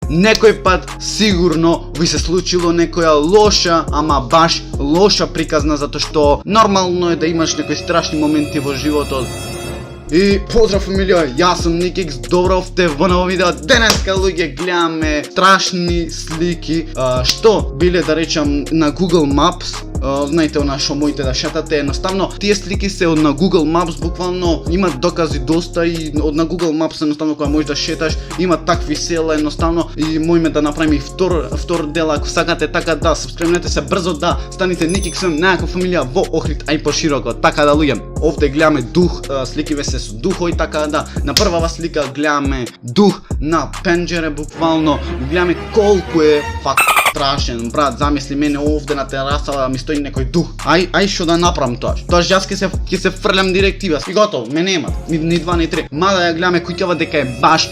Некој пат сигурно ви се случило некоја лоша, ама баш лоша приказна, затоа што нормално е да имаш некои страшни моменти во животот. И поздрав фамилија, јас сум Никикс, добро овте во ново видео. Денеска луѓе гледаме страшни слики што биле да речам на Google Maps. Знаете она што можете да шетате, едноставно тие слики се од на Google Maps, буквално има докази доста и од на Google Maps едноставно кога можеш да шеташ, има такви села едноставно и можеме да направиме втор дел ако сакате, така да сабскрибнете се брзо, да станете Никикс некоја фамилија во Охрид, а и пошироко. Така да луѓе, овде гледаме дух, сликиве се со духови, така да на првава слика гледаме дух на пенџере, буквално гледаме колку е страшен, брат, замисли мене овде на терасава ми стои некој дух. Ај што да направам тоа? Тоа јас ќе се фрлям директива и готово, ме нема, ни два ни три. Мада ја гледаме куќава дека е баш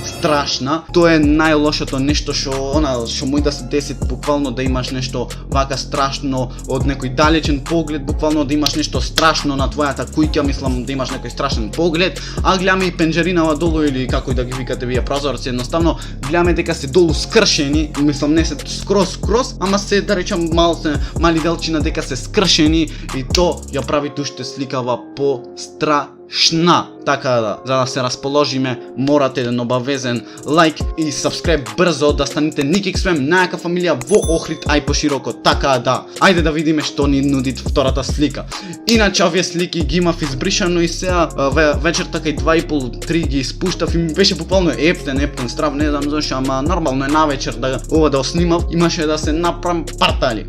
страшна. Тоа е најлошото нешто што може да се деси, буквално да имаш нешто вака страшно од некој далечен поглед, буквално да имаш нешто страшно на твојата куќа, мислам да имаш некој страшен поглед, а гледаме и пенџеринава долу или како и да ги викате вие прозорци, едноставно гледаме дека се долу скршени, мислам не се скроз, ама се да речам мали делчина дека се скршени и то ја прави уште сликава страшна. Така да, за да се расположиме, морате еден обавезен лайк и сабскрайб брзо да станете Никикс некоја фамилија во Охрид, а и пошироко. Така да, ајде да видиме што ни нуди втората слика. Иначе овие слики ги имав избришано и сега вечерта кај 2,5-3 ги испуштав и ми беше буквално ептен страв, не знам зашто, ама нормално е навечер да оснимав, имаше да се направам партали.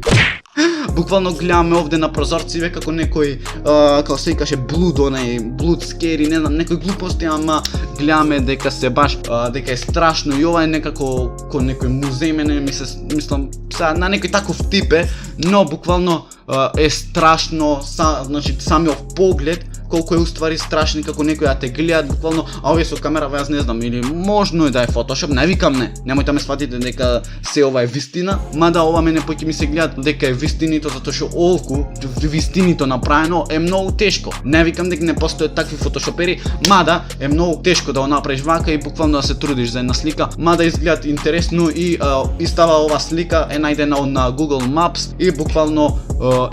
Буквално гледаме овде на прозорциве како некој, како се викаше блуд скери, не знам, некои глупости, ама гледаме дека се баш, дека е страшно и ова е некако некој музеј, мене мислам, на некој таков тип е, но буквално е страшно, значи самиот поглед, колку е уствари страшни како некој да те гледат, буквално, а овие со камера јас не знам, или можно е да е фотошоп, не викам не, немојте ме сватите дека се ова е вистина, мада ова мене поќе ми се гледат дека е вистинито, затоа што олку вистинито направено е многу тешко. Не викам дека не постојат такви фотошопери, мада е многу тешко да го направиш вака и буквално да се трудиш за една слика, мада изгледат интересно и става ова слика е најдена на Google Maps и буквално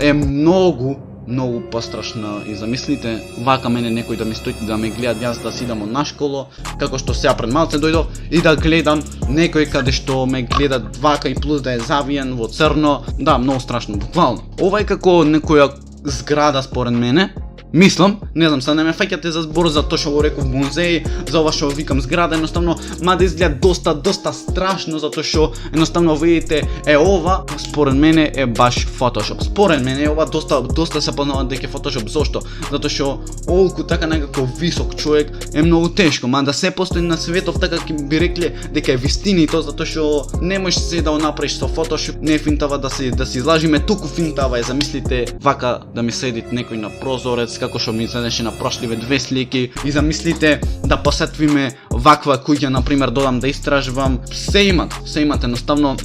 е многу пострашна и замислите вака мене некој да ми стои да ме гледат, јас да сидам на школо, како што сега пред малце дојдов и да гледам некој каде што ме гледат вака и плюс да е завиен во црно, да, многу страшно буквално. Ова е како некоја зграда според мене. Мислам, не знам, не ме фаќате за збор за тоа што го реков музеј, за ова што викам зграда, едноставно мада изгледа доста страшно, затоа што едноставно видите ова според мене е баш фотошоп. Според мене ова доста се познава дека е фотошоп. Зошто? Затоа што олку така некако висок човек е многу тешко, мада се постои на светов така ќе би рекле дека е вистинито, затоа што не можеш се да го направиш со фотошоп, не е финтава да се излажиме, туку финтава е, замислите вака да ми седи некој на прозорец како што ми седеше на прошливе две слики и замислите да посетвиме ваква куќа, например, додам да истражувам, се имат едноставно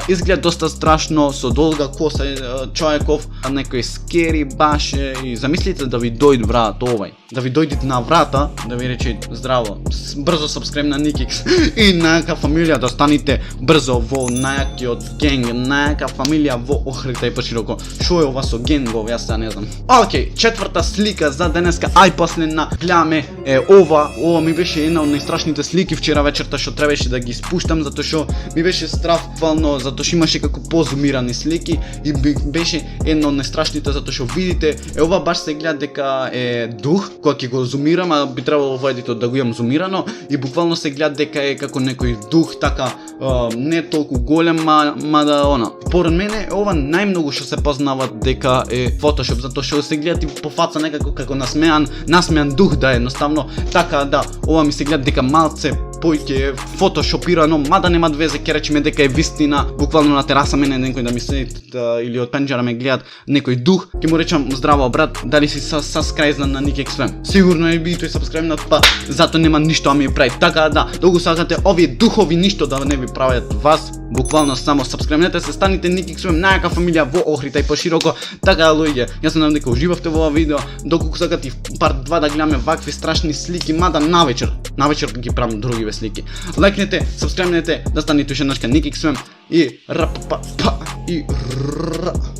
изгледа доста страшно, со долга коса човеков, некој скери баше и замислите да ви дојде брат овај, да ви дојде на врата, да ви рече здраво, брзо сабскриб на Никикс и најака фамилија да станете брзо во најакиот генг, најака фамилија во Охрид и пошироко. Шо е ова со генгов, јас не знам. Океј, четврта слика за денеска, ај последна гледаме е ова ми беше една од најстрашните слики вчера вечерта што требаше да ги спуштам, затоа што ми беше страв буквално, затоа што имаше како позумирани слики и беше една од најстрашните, затоа што видите ова баш се гледа дека е дух, кога ќе го зумирам, а би требало во едитот да го имам зумирано и буквално се гледа дека е како некој дух, така не толку голем, мада она. Поред мене ова најмногу што се познава дека е фотошоп, затоа што се гледа по фаца некако како насмеан дух да е едноставно, така да ова ми се гледа дека малце поќе фотошопирано, мада нема везе, ќе речеме дека е вистина, буквално на тераса мене некој да ми седи или од пенџера ме гледат некој дух, ќе му речам здраво брат, дали си сабскрајбнат на Никикс. Сигурно е би тој сабскрајбнат, па зато нема ништо да ми прави. Така да, долго сакате овие духови ништо да не ви прават вас, буквално само сабскрајбнете се, станите Никикс, најака фамилија во Охрид и пошироко. Така луѓе, јас се надам дека уживавте во ова видео, доколку сакате парт 2 да гледаме вакви страшни слики, мада навечер ги правам други zanimljive slike. Lajknite, subscribe-nete, da stanete još jednačka Nikixvem i rap pa pa i ra.